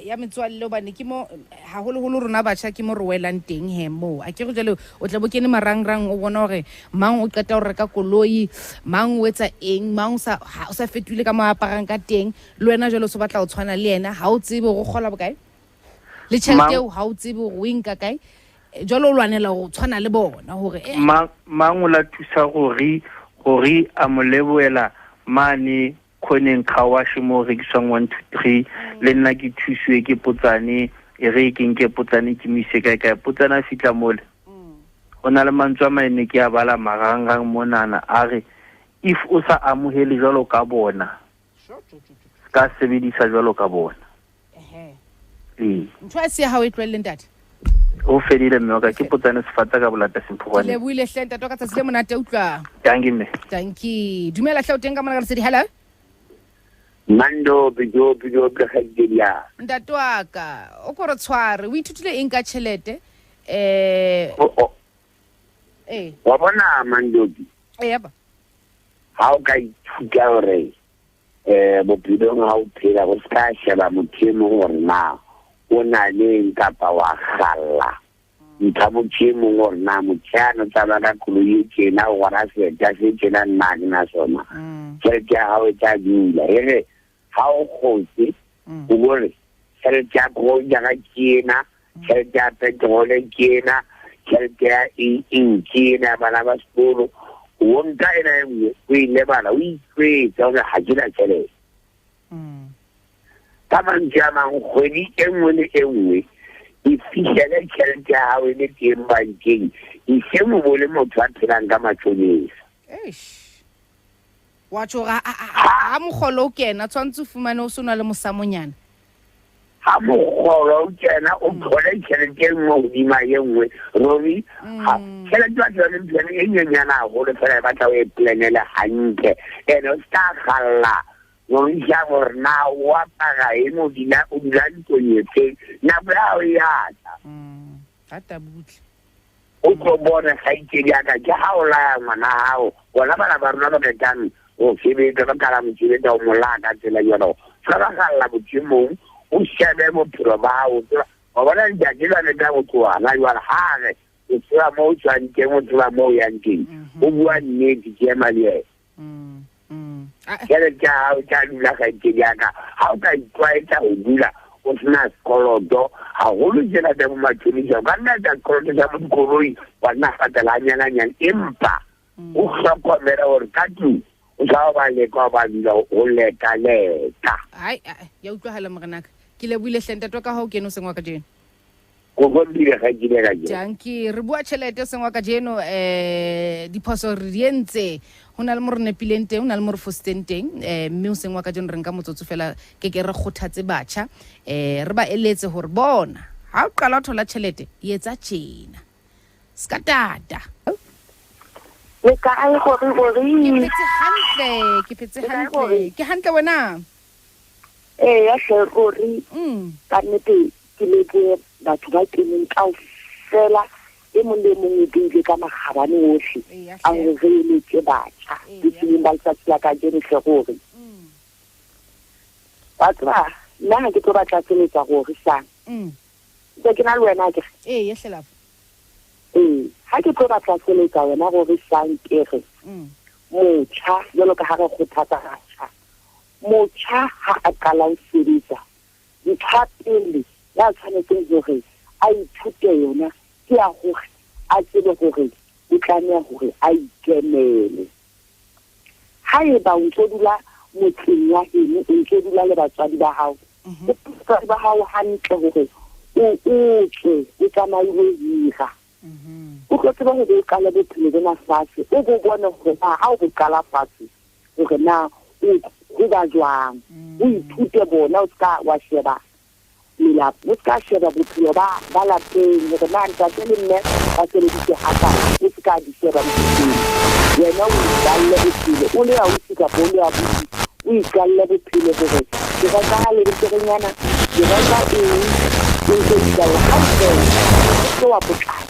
ya metswalle bane ke mo haholo rona batjha ke mo re welang teng he mo a ke go jalo o tla bo kene marangrang o bona hore mang o qeta ho reka koloi mang o etsa eng mang o sa fetule ka moaparang ka teng le wena jalo so batla o tshwana le yena ha o tsebe go gola bokae le tšhelete o ha o tsebe go wing ka kae jalo o lwanela go tshwana le bona hore mang o la thusa gore a mo leboela mane khoneng khawashi mo rekiswang 1 2 3 le nna ke thuswe ke potsane e re ke potsane ke mise kae potsana fitla mole ona le mantswa maene ke a bala marangrang monana a re if o sa amohele jalo ka bona ka sebedisa jalo ka bona ntho a se ha o etlwelle ntate o fedile mmoka ke potsane sefatsa ka bolata semphogwane le buile hlenta toka tsa se le monate utlwa thank you dumela hle o teng ka mona ka lesedi hello Mando bijo khajdia ntate wa ka o ko re tshware o ithutile eng ka tšhelete wa bona Mando yaba ha o ka ithuta hore bophelong ha o phela go ska sheba mothemo hore na o na le kapa wa khalla nka mothemo hore na motjana tsa ba ka koloi tsena o ra se ja se tsena nna na sona tšhelete ha o tsa dula ha o khotse o gore tšhelete ya go ja ga kena tšhelete ya petrole kena tšhelete ya kena bana ba sekolo o nka ena o ile bana o ikwetsa gore ha ke na tšhelete ka mantši a mangwe kgwedi e nngwe le e nngwe e fihlele tšhelete ya hao le teng bankeng e se mo bole motho a phelang ka matšhonisa wa tšho ga mogolo o kena tshwantse o fumane o se na le mosamonyana ha mogolo o kena o thole tšhelete e nngwe godima ye nngwe ruri tšhelete ba tsone mpene e nyenyana gagolo fela e batla o e planele hantle ene o se ka galla ngorisha gore na o apara eng o dula ntonyetseng nako ya o yata o tlo bone gaitsedi yaka ke ha o laya ngwana gago bona bana ba rona ba ketane o sebetsa ba kala mosebetsa o molaya ka tsela yona sa ba galla bothemong o shebe bophelo ba gago wa bona ntšatši lwane ka go tloana jale gage o tseba mo o tswang teng o tseba mo o yang teng o bua nnete ke ema le ena tšhelete ya gago tša dula gaitsedi yaka ga o ka itlwaetsa go dula o sena sekoloto gagolo tšhelete mo matšhonisa o ka nna tsa sekoloto sa mo dikoloi wa nna fatela nyana empa o hlokomela gore ka tlung o sa ba leka ba dula o leka ai ya utlwagala morenaka ke leboile hlenta to ka ha o kene o sengwa ka jeno go gondile ga dile ga jeno janki re bua tšhelete o sengwa ka jeno diphoso re di entse ho na le mo re nepileng teng ho na le mo re fositeng teng mme o sengwa ka jeno re nka motsotso fela ke re kgothatse batjha re ba eletse hore bona ha o qala o thola tšhelete e etsa tjena ska tata le ka ai gore ke phetse hantle ke hantle wena ya hle gore ka nnete ke le batho ba keneng kaofela e mong le mong o beile ka magabane otlhe a go re eletse batjha ke tseng ba letsatsi la ka jeno hle gore ba tseba nna ga ke tlo batla tseletsa gore sang ke na le wena ke ye hlelafa ha ke tlo batla tseletsa wena gore sang ke re motjha jalo ka ha re kgothatsa batjha motjha ha a qala ho sebetsa ntho pele ya tshwanetseng gore a ithute yona ke ya gore a tsebe gore o tlameha gore a ikemele ha e ba o ntso dula motseng ya heno o ntso dula le batswadi ba hao batswadi ba hao hantle gore o tswe o tsamaye ho hira o tlo tseba gore o qale bophelo bona fatshe o bo bone gore na ha o bo qala fatshe gore na o ba jwang o ithute bona o ska wa sheba melapo o ska sheba bophelo ba lapeng gore na ntate le mme ba sebeditse haka o ska di sheba bophelo wena o ikalle bophelo o le a o sika bo le a botsi o ikalle bophelo gore ke ga ka le diterenyana ke ga ka o ntse ikalla hantle o wa potlaka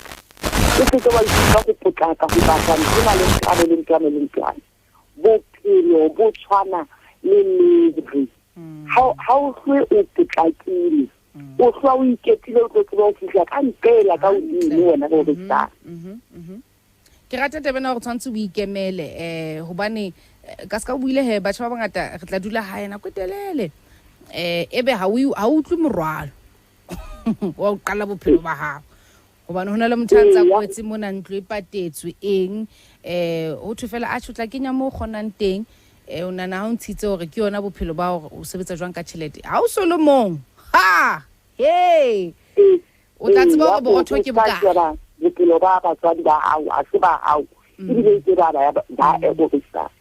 o se wa ikutlwa go potlaka go batla ntse le ntame bophelo bo tshwana le mmele ha o hlwe o potlakile o hlwa o iketile o tlo o fihla ka mpela ka hodimo wena Rorisang. Ke rata tebena gore tshwantse o ikemele hobane ka ska buile he batho ba bangata re tla dula hae na kwetelele ebe ha o utlwe morwalo wa o qala bophelo ba hao hobane hona le motho a ntsa kwetse mona ntlo e patetswe eng ho thufela a tshotla kenya mo khonang teng o nana ha o ntshitse hore ke yona bophelo ba hore o sebetsa jwang ka tšhelete ha o solomong ha hey o tla tseba hore borotho ke bokae bophelo ba batswadi ba hao a se ba hao ke ke ba Rorisang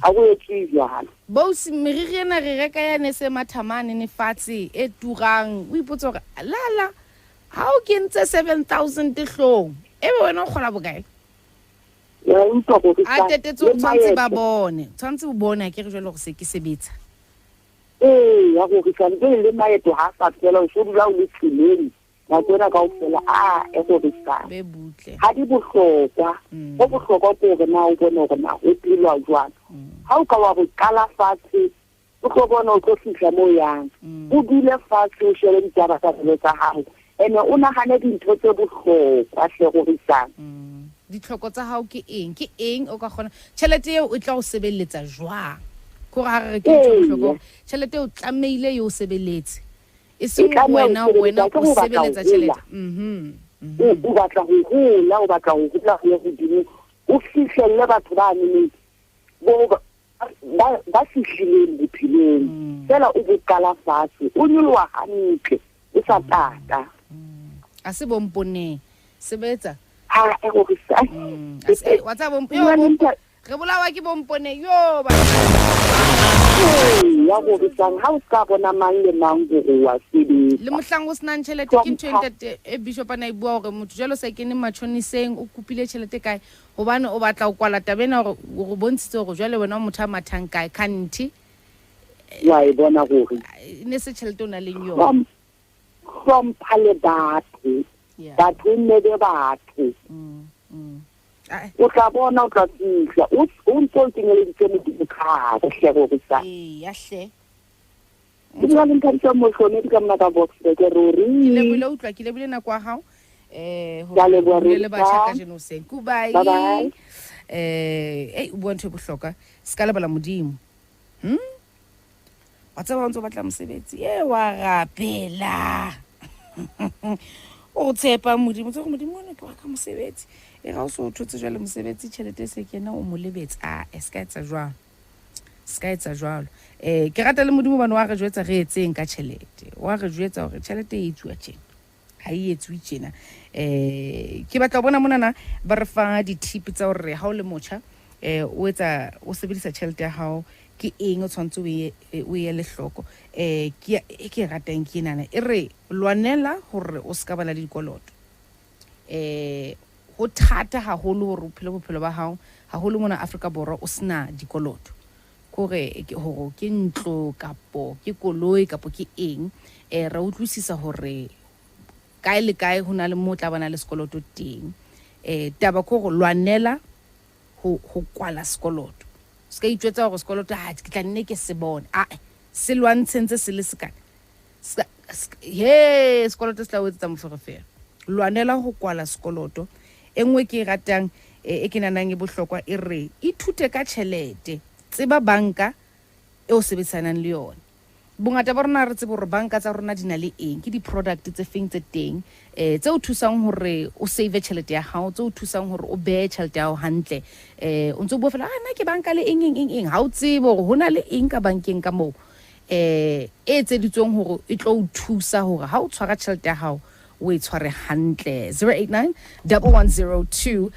ha o etse jwang Bosiu meriri ena re reka yane se mathamane ne fatshe e turang o ipotsa hore lala ha o kentse 7,000 hlong ebe wena o kgola bokae a tetetse o tshwantse ba bone tshwantse o bone ke re jwale gore se ke sebetsa ya Rorisang le maeto ha sa tsela o shobula o le tsileng na tsena ka o fela Rorisang be butle ha di bohlokwa go bohlokwa gore na o bone gore na o phela jwang ha o ka wa go kala fatshe o tlo bona o tlo fihla mo yang o dile fatshe o shebe ditaba tsa tsa hao ene o nagane dintho tse bohlokwa hle Rorisang ditlhoko tsa hao ke eng o ka gona tšhelete eo o tla o sebeletsa jwang go ga re ke bohlokwa tšhelete o tlameile yo sebeletse e se wena o sebeletsa tšhelete o batla go gola o batla go gola go godimo o fihlelle batho ba nne ba fihlileng bophelong fela o bokala fatshe o nyoloa hantle o sa tata a se bompone sebetsa Rorisang wa tsa bompone re bolawa ke bompone yo ba ya Rorisang ha o ska bona mang le mang go wa sebetsa le mohlang o sena tšhelete ke ntho e bishop ana e bua gore motho jalo sa kene machoniseng o kupile tšhelete kae gobane o batla o kwala tabena gore go bontshitse gore jwale wena motho a mathang kae kanthi wa e bona gore ne se tšhelete o na leng yona from pale batho batho nne be batho o tla bona o tla fihla o ntse o kenyeleditse modimo kgare hle Rorisang ya hle ke dira le nthabisa mohlomedi ka mona ka boxburg ruri ke lebile nako ya hao le batjha ka jeno se goodbye bye o bua ntho e bohlokwa se ka lebala modimo wa tseba o ntse o batla mosebetsi wa rapela o tshepa modimo tse go modimo ne ke wa ka mosebetsi e ga o so thotse jwale mosebetsi tšhelete se kena o mo lebetsa e ska etsa jwalo ke rata le modimo bana wa re jwetsa re etseng ka tšhelete wa re jwetsa gore tšhelete e etsuwa tjena ha e etswe tjena ke batla bona monana ba re fa di-tip tsa gore ha o le motjha o sebedisa tšhelete ya hao ke eng o tshwantse o ye le hloko ke ratang ke nana e re lwanela gore o ska bana le dikoloto go thata haholo gore o phele bophelo ba hao haholo mona Afrika Borwa o sena dikoloto gore ke ntlo kapo ke koloi kapo ke eng ra utlwisisa gore kae le kae ho na le motla bana le sekoloto teng taba ko go lwanela go kwala sekoloto ska itwetsa go sekoloto ke tla nne ke se bone se lwantshentse se le sekana sekoloto se tla o etsa moferefere lwanela go kwala sekoloto engwe ke ratang e ke nanang e bohlokwa e re ithute ka tšhelete tseba banka e o sebetsanang le yona bongata ba rona re tsebe gore banka tsa rona di na le eng ke di-product tse feng tse teng tse o thusang gore o save tšhelete ya hao tse o thusang gore o beye tšhelete ya hao hantle o ntse o bua fela nna ke banka le eng ha o tsebe gore ho na le eng ka bankeng ka moo e etseditsweng gore e tlo o thusa gore ha o tshwara tšhelete ya hao o e tshware hantle 089 110 2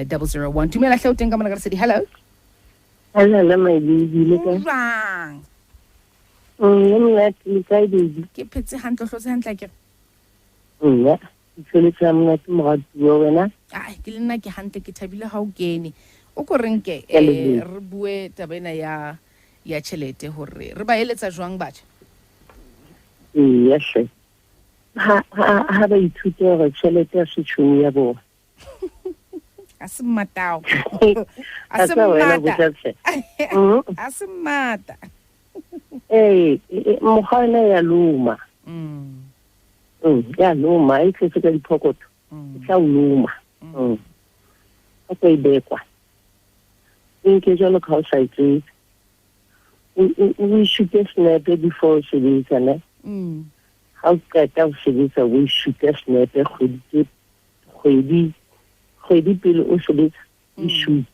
001 dumela hle o teng ka mona ka Lesedi hello my baby le ka ke phetse hantle hlotse hantle ke ke le nna ke hantle ke thabile ha o kene o ko renke re bue tabena ya tšhelete hore re ba eletsa jwang batjha ha ba ithute gore tšhelete ya setšhomi ya bona a se mmatao a se mmata Mohana ya luma. Ya luma, e tletse ka diphokoto. E tla luma. A go ibekwa. Nke jalo ka o sa itse. We shoot a sniper before sebetsa ne. Ha o qeta o sebetsa we shoot a sniper kgwedi pele o sebetsa we shoot.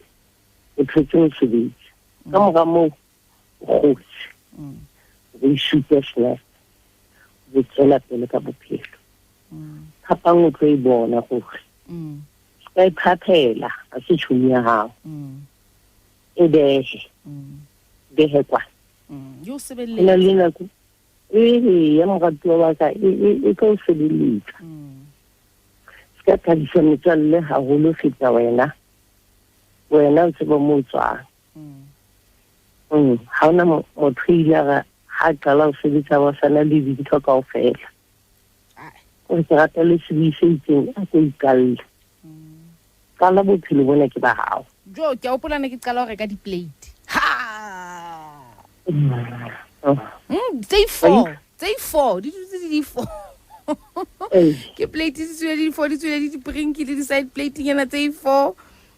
O phetse o sebetsa. Ka mora moo o we shoot a sniper. We tsela pele ka bophelo. Phapang o tlo e bona gore. Ska e phaphela a se tshumi ya hao. E behe kwa. Yo sebelletsa. Lena ku. Ya moratuwa wa ka e ka o sebelletsa. Ska kadisa metswalle haholo feta wena. Wena o tseba mo tswa. Ha ona motho ile ha qala o sebetsa wa sana le dintho kaofela. O se rata le sebise itseng a go ikalla. Kala bophelo bona ke ba hao. Jo ke a opolana ke qala go reka di-plate. Say four. Di dutse di four. Ke plate di tswile di four, di tswile di brinki le di side plate ngena tse four.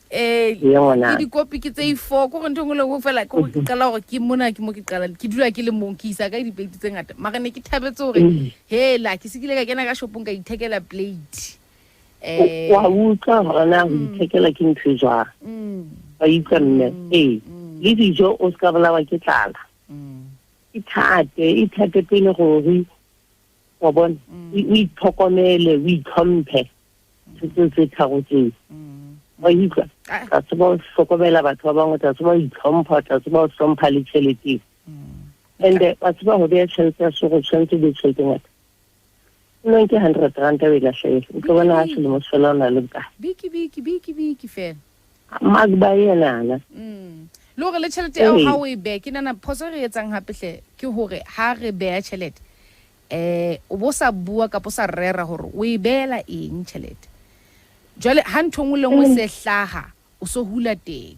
Di kopi ke tse four go ntho ngole go fela go qala gore ke mona ke mo ke qala ke dula ke le monkey isa ka di plate tse ngata mara ne ke thabetse gore hela ke se ke ka kena ka shopong ka ithekela plate. Wa utlwa hona go ithekela ke ntho jwa. Ba itsanne le dijo o ska bolawa ke tlala. Ithate pele gore wa bona we tlhokomele we tlhomphe se thagotse. Wa itse ka tseba o hlokomela batho ba bangwe tsa tseba o itlhompha tsa tseba o hlompha le tšhelete. And ba tseba go bea tšhelete ya go tshwanetse le tšhelete ngata. No ke 100 rand e la hle o tlo bona se le mo sela na le ka biki fela magba yena le gore le tšhelete eo ha o e be ke nana phoso re etsang hape hle ke hore ha re bea tšhelete o bo sa bua ka po sa rera hore o e beela eng tšhelete jwale ha ntho ngwe le ngwe se hlaha o so hula teng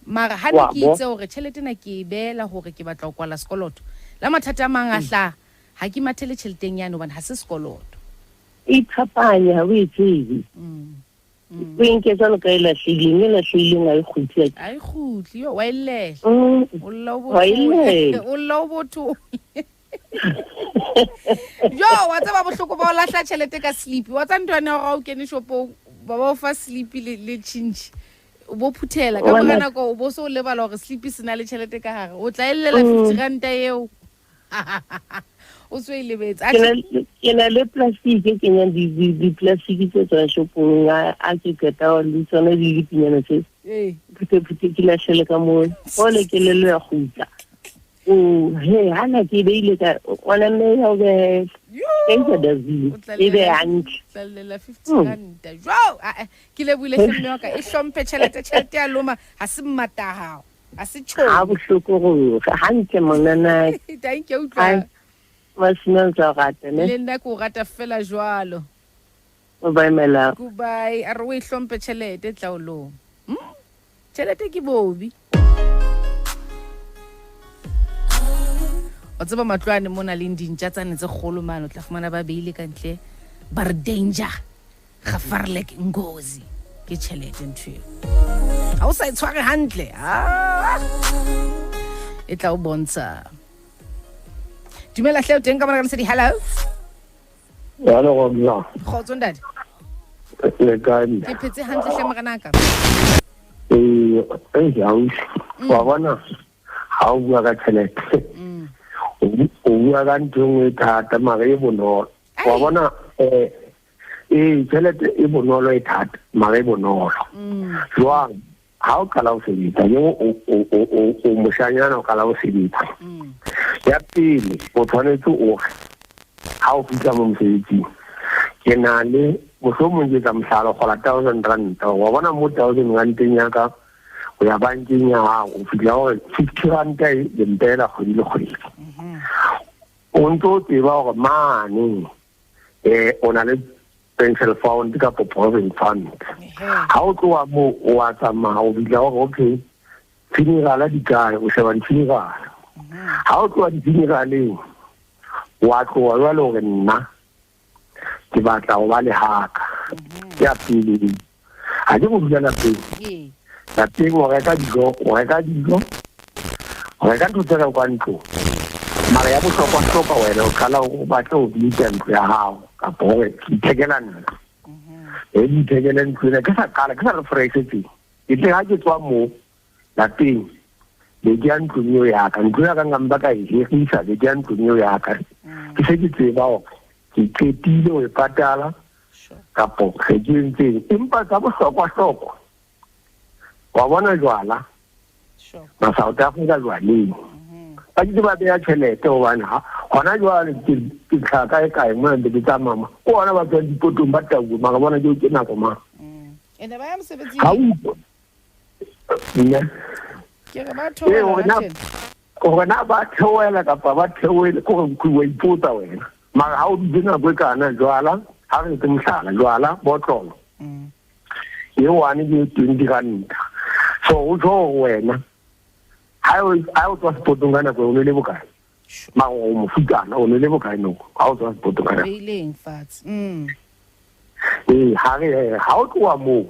mara ha ne ke itse hore tšhelete na ke e beela hore ke batla go kwala sekoloto la mathata a mang a hlaha ha ke mathele tšheleteng yana hobane ha se sekoloto e phapanya ha o e tsebe o nke jalo ka e lahlileng a e khutli yo wa ile o lo botho yo wa tsaba bohloko ba o lahla tšhelete ka sleep wa tsa ntwana ga o kene shopong ba ba fa sleep le change o bo phuthela ka bona go o bo so lebala gore sleep sena le tšhelete ka gare o tla elela 50 rand eo o so ile betsa ke na le plastic ke nya di plastic tse tsa shopong a ke keta le tsona di pinyana tse phute ke la shele ka mo ole ke le ya khutla hana ke beile ka ona me ya be ke da zi e be anti tsallela 50 rand jo ke le buile semeo ka e hlomphe tšhelete ya loma ha se mmata hao a se tšho a bohloko go hantle monana thank you tla masina tsa gata ne le nna go gata fela jwalo mela goodbye a re o e hlomphe tšhelete tla o lo tšhelete ke bobi o tseba matlwane mona le dintja tsane tse kgolo mano tla fumana ba beile ka ntle ba re danger gafarlek ngozi ke tšhelete ntho ha o sa e tshware hantle e tla o bontsha dumela hle o teng ka mona ka sedi hello go bla khotso ndadi le kae ke phetse hantle hle maganaka wa bona ha o bua ka tšhelete o bua ka ntho nngwe thata mara e bonolo wa bona tšhelete e bonolo e thata mara e bonolo jwang ha o kala o sebetsa o moshanyana o kala o sebetsa ya pele o tshwanetse o ha o fitla mo mosebetsing ke na le mohlomong ke tsa mohlala gola 1000 rand wa bona mo 1000 randeng ya ka o ya bankeng ya gago o fitla gore 50 ranta e mpela kgwedi le kgwedi o ntse o tseba gore mane o na le pension fund kapo provident fund ha o tloa mo o a tsamaya o bitla gore okay funeral di kae o sheba funeral ha o tloa di-funeraleng wa tloa jwale hore nna ke batla ho ba le haka ya pele ha ke go dula lapeng o reka dijo o reka ntho tse ka kwa ntlo mara ya bohlokwa wena o qala o batla ho bitsa ntlo ya hao kapo hore ke ithekela ntlo di ithekele ntlo ena ke sa refreshetseng ke tle ha ke tswa mo lapeng be ke ya ntlong eo ya ka ntlo ya ka nkampa ka e hirisa be ke ya ntlong eo ya ka ke se ke tseba hore ke qetile ho e patala kapo se ke entseng empa tsa bohlokwa wa bona jwala South Africa jwaleng ba ke ba beya tjhelete hobane hona jwale ke tlhaka e kae mona be ke tsamama o hona ba tswang dipotong ba taung maka bona ke o ke nako mang ene ba ya mosebetsing ke re ba theoela kapa ba theoele ko wa ipotsa wena mara ha o di nako e kana jwala ha re ke mohlala jwala botlolo e one ke 20 ranta so o tlo wena ha o tswa sepotong kana go ne le bokae ma o mo futana o ne le bokae no ha o tswa sepotong kana beileng fats ha o tloa mo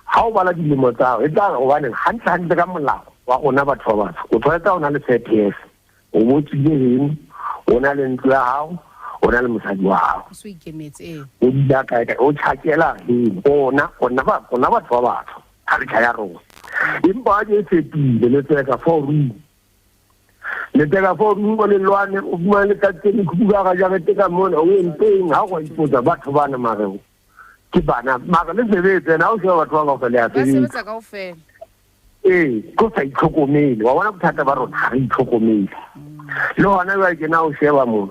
ha o bala dilemo tsa e tla o bane hantle ka molao wa ona batho ba batho o tshwanetse o na le 30 years o botsile heng o na le ntlo ya hao o na le mosadi wa hao so ikemetse o dila kae o tshakela heng ona batho ba batho ha re tshaya rona impa ke fetile le tseka for room le lwane o bua le ka tsene kubuga ga ja ke ka mona o enteng ha go ipotsa batho bana mareo ke bana mara le sebetse na o se batho ba go le a sebetsa ka ofela go sa itlhokomele wa bona bothata ba rona ha re itlhokomele le hona ba ke na o sheba mo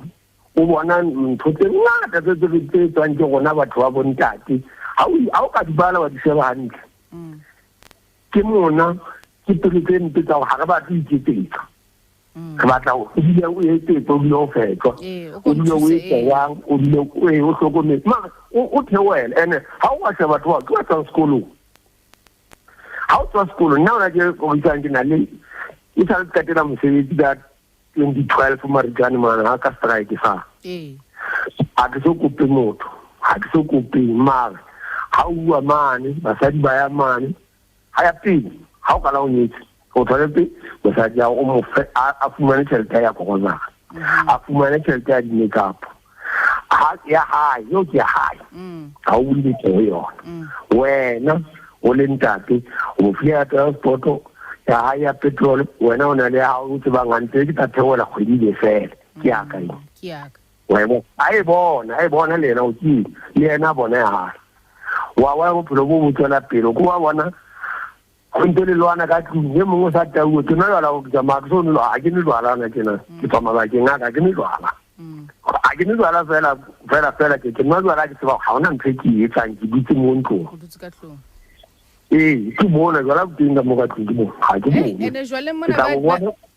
o bona ntho tse ngata tse tswang ke gona batho ba bontate ha o ka di bala wa di sheba hantle ke mona ke president tsa ha re batla iketsetsa re batla o dile o etsetsa o dile o fetwa o dile o etsang o dile o hlokometse mara o theoela ene ha o wa sheba batho ba tswa sekolong ha o tswa sekolong nna ona ke go itsa ke na le e sa le katela mosebetsi ka 2012 maritane mana ha ka strike sa ha ke so kope motho ha ke so kope mara ha o bua mane basadi ba ya mane ha ya pele ha o kala o nyetse o tshwanetse mosadi ya o mo a fumane tjhelete ya kokoza a fumane tjhelete ya di-makeup ha ya hae yo ke hae ha o bule ke yona wena o le ntate o fia transport ya hae ya petrol wena o na le ha o tseba ngante ke ta theola kgwedi le fela ke ya ka wena ai bona le na o ke le ena bona ya hae wa bophelo bo tswela pele ko wa bona le lwana ka tlung e mongwe sa tauo ke na la go tsama ke sono a ke ne lwana na ke na ke tsama ba ke ngaka ke ne lwana a ke ne lwana fela ke nna lwana ke tsaba ga ona ntse ke e tsang ke dutse mo ntlong ke bona jwala boteng ka mo ka tlung ke mo ga ke mo ene jwale mona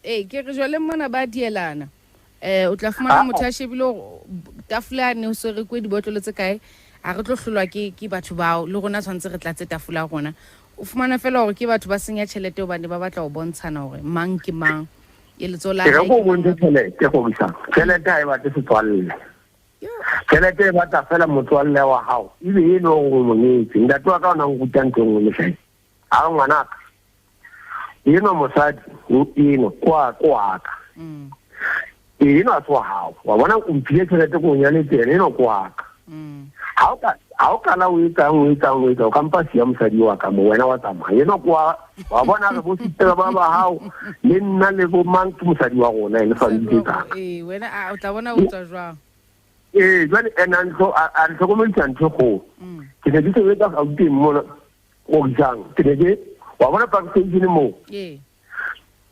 ke re jwale mona ba dielana o tla fumana motho a shebile tafulane o se re kwe dibotlolo tse kae a re tlo hlolwa ke batho bao le rona tshwantse re tlatse tafula rona o fumana fela hore ke batho ba senya tjhelete hobane ba batla ho bontshana hore mang ke mang e letso la ke go bontsha tjhelete go bisa tjhelete ha e batla setswalle tjhelete e batla fela motswalle wa hao ile e no go monyetse nda twa ka ona go tanteng le hle a ngwana ka eno mosadi o eno kwa ka eno a tswa hao wa bona o mpile tjhelete go nyane tene eno kwa ka ha o kala o etsang o kampasi ya mosadi wa ka mo wena wa tsamaya eno kwa wa bona re bo sitela ba hao le nna le bo mang ke mosadi wa rona ene fa ditsa wena o tla bona o tswa jwang jwale enanto a tlhokomedisa ntho go ke ne ke se wetsa ga uteng mona o jang ke ne ke wa bona pa ke tsene mo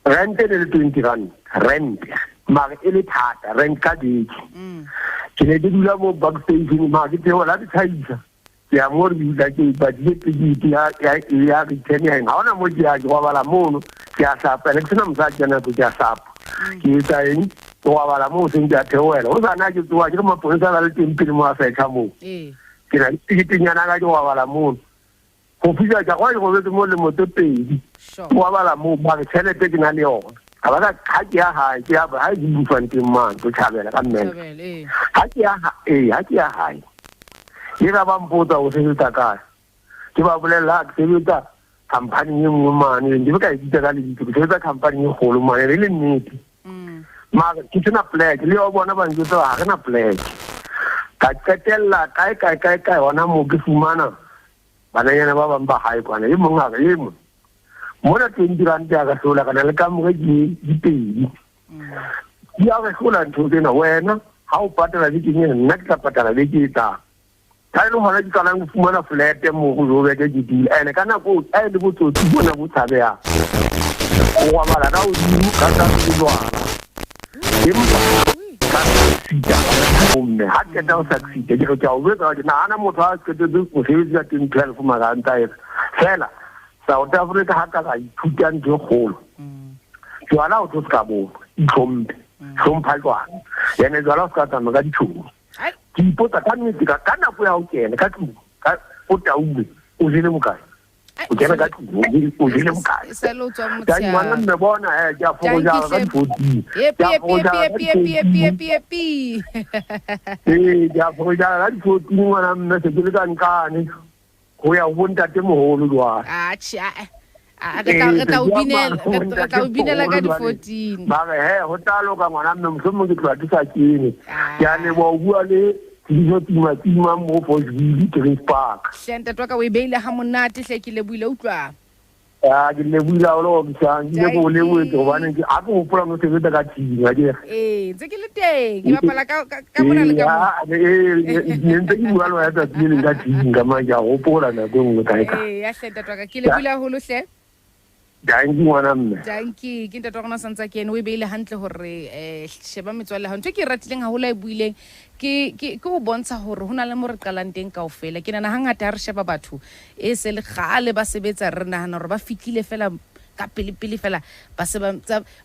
rent le 20 rand rent mara e le thata rent ka diki ke ne ke dula mo backstation ma ke tsewa la dithaisa ke a mo re la ke ba di tse ya ritenia ha ona mo dia go bala mono ke a sapa le tsena mosadi yana ke a sapa ke tsa eng go bala mo se nja theoela o sana ke tsoa ke mo ponisa la le tempele mo a fetsa mo ke na ke tinyana ga go bala mono go fisa ka go betse mo le mo tepedi go bala mo ba tšhelete ke na le yona abaka ha ke ya hae ke ya ba ha di bufang teng man go thabela ka mmele ha ke ya hae ke ra ba mpotsa o sebetsa kae ke ba bolela ke sebetsa company e nngwe mane ndi ba ka itse ka le ditse ke sebetsa company e kgolo mane le nnete mara ke tsena plek le o bona ba ntse ha kana plek ka qetella kae ona mo ke fumana bana yana ba bang ba hae kwana e mong ga e mong mona 20 rand ya ka hlola kana le ka mo di pedi ya ga hlola ntho tsena wena ha o patala le kenya nna ke tla patala le ke tsa ka ile hona di kana go fumana flat mo go zo beke di deal ene kana go a le botsotsi bona bo tsabe ya o wa mala ka o di ka tsa di lwa ka sita bomme ha ke tla o succeed ke go tsa o bega na ana motho a ke de go sebetsa 12 maranta fela South Africa ha ka ga ithuta ntho kgolo jwala o tlo ska bo itlhompe hlompha jwala yene jwala o ska tsama ka dithuno ke ipotsa ka nnete ka nako ya o kene ka tlu ka o taube o jele mokae o kena ka tlu o jele mokae ka ngwana mme bona ke a fokoja ka difoti ke a fokoja ka difoti ngwana mme se ke le ka nkane go ya go ntate moholo jwa ka ubinela ka di-14 ba re ho talo ka ngwana mme mso mo ke tloa ke sa kene ya le bo bua le dijo tima mo Bosiu Grace Park hlenta twa ka o beile ha monate hle ke le buile utlwa ke le buile o lo ke le go le o tlo bana ke a go pula mo se beta ka tsinga ke ntse ke le teng ke bapala ka mona le ka mo ntse ke bua lo ya tsa le ka tsinga ma ja go pula na go mo ka ya hlenta twa ka ke le buile holo hle danki ngwana mme danki ke ntate gona santsa ke ene o beile hantle hore sheba metswalle ha ntse ke ratileng ha hola e buileng ke go bontsha hore hona le mo re qalang teng kaofela ke nana hangata ha re sheba batho e se le gale ba sebetsa re nahana hore ba fitlile fela ka pele fela ba se ba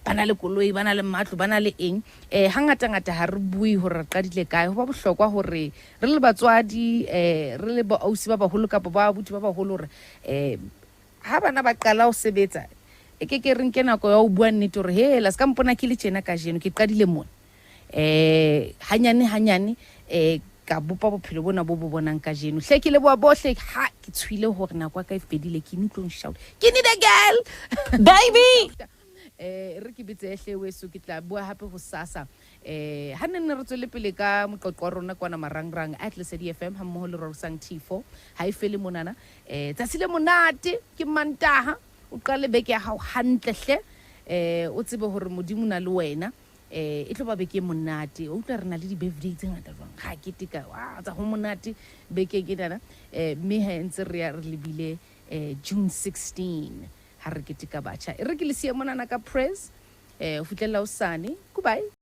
bana le koloi bana le matlo bana le eng hangata ha re bui hore re qadile kae ho ba bohlokwa hore re le batswadi re le ba ausi ba baholo kapa ba abuti ba baholo hore ha bana ba qala ho sebetsa ke re nke nako ya ho bua nnete hore hela ska mpona ke le tjena ka jeno ke qadile mona hanyane ka bopa bophelo bona bo bonang ka jeno hle ke le boa bohle ha ke tshwile hore nako ka e fedile ke nitlong shout ke need a girl baby re ke bitse hle weso ke tla bua hape ho sasa ha nne re tswele pele ka moqoqo wa rona kwana marangrang at Lesedi FM ha mmoho le Rorisang T4 ha e fele monana tsatsile monate ke Mantaha o qale beke ya hao hantle hle o tsebe hore modimo na le wena e tlo ba beke monate o tla rena le di birthday tse ngata jwang ga ke tika wa tsa ho monate beke ke dana mme ha ntse re lebile June 16 ha re ke tika batjha re ke le siya monana ka press o fitlhela o sane goodbye